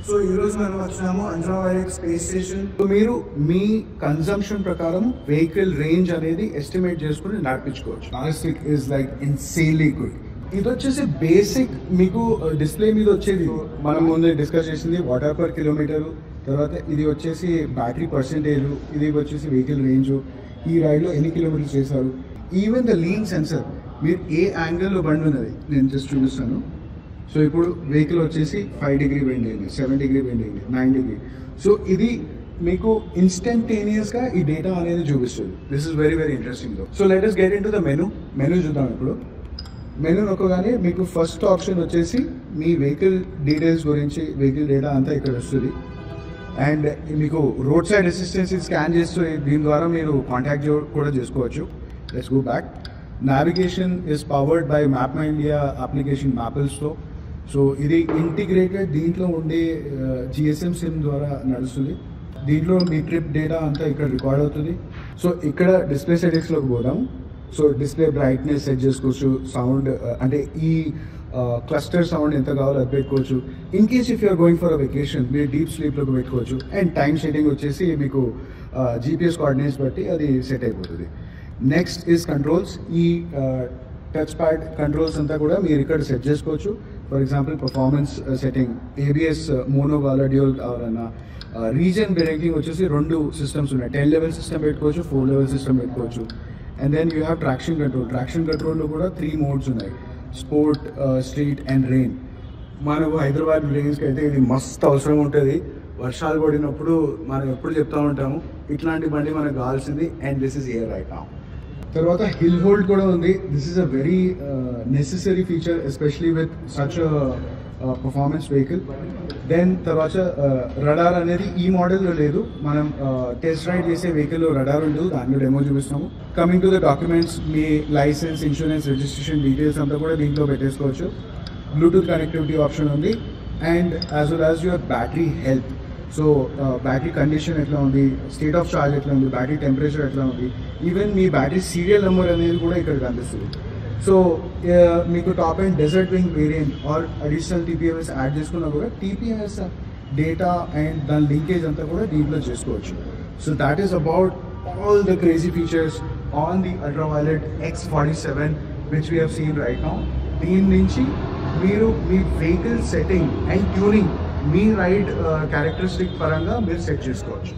So ఈరోజు మనం వచ్చినాము అల్ట్రావైలెట్ స్పేస్ స్టేషన్. సో మీరు మీ కన్సంప్షన్ ప్రకారం వెహికల్ రేంజ్ అనేది ఎస్టిమేట్ చేసుకుని నడిపించుకోవచ్చు. నాయిస్టిక్ ఈజ్ లైక్ ఇన్సేన్లీ గుడ్. ఇది వచ్చేసి బేసిక్ మీకు డిస్ప్లే మీద వచ్చేది మనం ముందే డిస్కస్ చేసింది వాటర్ పర్ కిలోమీటర్, తర్వాత ఇది వచ్చేసి బ్యాటరీ పర్సెంటేజ్, ఇది వచ్చేసి వెహికల్ రేంజ్, ఈ రైడ్లో ఎన్ని కిలోమీటర్స్ చేశారు, ఈవెన్ ద లీన్ సెన్సర్, మీరు ఏ యాంగిల్లో బండి ఉన్నది నేను జస్ట్ చూపిస్తాను. సో ఇప్పుడు వెహికల్ వచ్చేసి 5 డిగ్రీ బెండ్ అయింది, 7 డిగ్రీ బెండ్ అయింది, 9 డిగ్రీ. సో ఇది మీకు ఇన్స్టంటేనియస్గా ఈ డేటా అనేది చూపిస్తుంది. This is very very interesting. So let us get in to the menu చూద్దాం. ఇప్పుడు మెనూ నొక్కగానే మీకు ఫస్ట్ ఆప్షన్ వచ్చేసి మీ వెహికల్ డీటెయిల్స్ గురించి, వెహికల్ డేటా అంతా ఇక్కడ వస్తుంది. అండ్ మీకు రోడ్ సైడ్ అసిస్టెన్స్ స్కాన్ చేస్తూ దీని ద్వారా మీరు కాంటాక్ట్ కూడా చేసుకోవచ్చు. Let's go back. Navigation is powered by map my India application మ్యాపిల్స్తో. సో ఇది ఇంటిగ్రేటెడ్, దీంట్లో ఉండే GSM సిమ్ ద్వారా నడుస్తుంది. దీంట్లో మీ ట్రిప్ డేటా అంతా ఇక్కడ రికార్డ్ అవుతుంది. సో ఇక్కడ డిస్ప్లే సెట్టింగ్స్లోకి పోదాం. సో డిస్ప్లే బ్రైట్నెస్ సెట్ చేసుకోవచ్చు, సౌండ్ అంటే ఈ క్లస్టర్ సౌండ్ ఎంత కావాలో అది పెట్టుకోవచ్చు. In case if you're going for a vacation మీరు డీప్ స్లీప్లోకి పెట్టుకోవచ్చు. అండ్ టైం సెట్టింగ్ వచ్చేసి మీకు GPS కోఆర్డినేట్స్ బట్టి అది సెట్ అయిపోతుంది. Next is controls. ఈ టచ్ ప్యాడ్ కంట్రోల్స్ అంతా కూడా మీరు ఇక్కడ సెట్ చేసుకోవచ్చు. For example performance setting, ABS mono కావాలా డ్యూయల్ కావాలన్నా, రీజన్ బ్రేకింగ్ వచ్చేసి 2 సిస్టమ్స్ ఉన్నాయి. 10 లెవెల్ సిస్టమ్ పెట్టుకోవచ్చు, 4 లెవెల్ సిస్టమ్ పెట్టుకోవచ్చు. And then you have traction control. Traction కంట్రోల్లో కూడా 3 మోడ్స్ ఉన్నాయి, స్పోర్ట్, స్ట్రీట్ అండ్ రెయిన్. మనకు హైదరాబాద్ రెయిన్స్కి అయితే ఇది మస్తు అవసరం ఉంటుంది. వర్షాలు పడినప్పుడు మనం ఎప్పుడు చెప్తూ ఉంటాము ఇట్లాంటి బండి మనకు కావాల్సింది. And this is here right now. తర్వాత హిల్ హోల్డ్ కూడా ఉంది. This is a very necessary feature especially with such performance vehicle. Then తర్వాత రడార్ అనేది ఈ మోడల్లో లేదు. మనం టెస్ట్ రైడ్ చేసే వెహికల్లో రడార్ ఉండదు, దానిలో డెమో చూపిస్తాము. కమింగ్ టు ద డాక్యుమెంట్స్, మీ లైసెన్స్, ఇన్సూరెన్స్, రిజిస్ట్రేషన్ డీటెయిల్స్ అంతా కూడా దీంట్లో పెట్టేసుకోవచ్చు. బ్లూటూత్ కనెక్టివిటీ ఆప్షన్ ఉంది. And as well as your battery health. So battery condition ఎట్లా ఉంది, స్టేట్ ఆఫ్ చార్జ్ ఎట్లా ఉంది, బ్యాటరీ టెంపరేచర్ ఎట్లా ఉంది, ఈవెన్ మీ బ్యాటరీ సీరియల్ నెంబర్ అనేది కూడా ఇక్కడ కనిపిస్తుంది. సో మీకు top and desert wing variant or additional TPMS add చేసుకున్నా కూడా TPMS డేటా అండ్ దాని లింకేజ్ అంతా కూడా దీంట్లో చేసుకోవచ్చు. So that is about all the crazy features on the Ultraviolette X47 which we have seen right now. దీని నుంచి మీరు మీ వెహికల్ సెట్టింగ్ అండ్ ట్యూనింగ్ మీ రైడ్ క్యారెక్టరిస్టిక్ పరంగా మీరు సెట్ చేసుకోవచ్చు.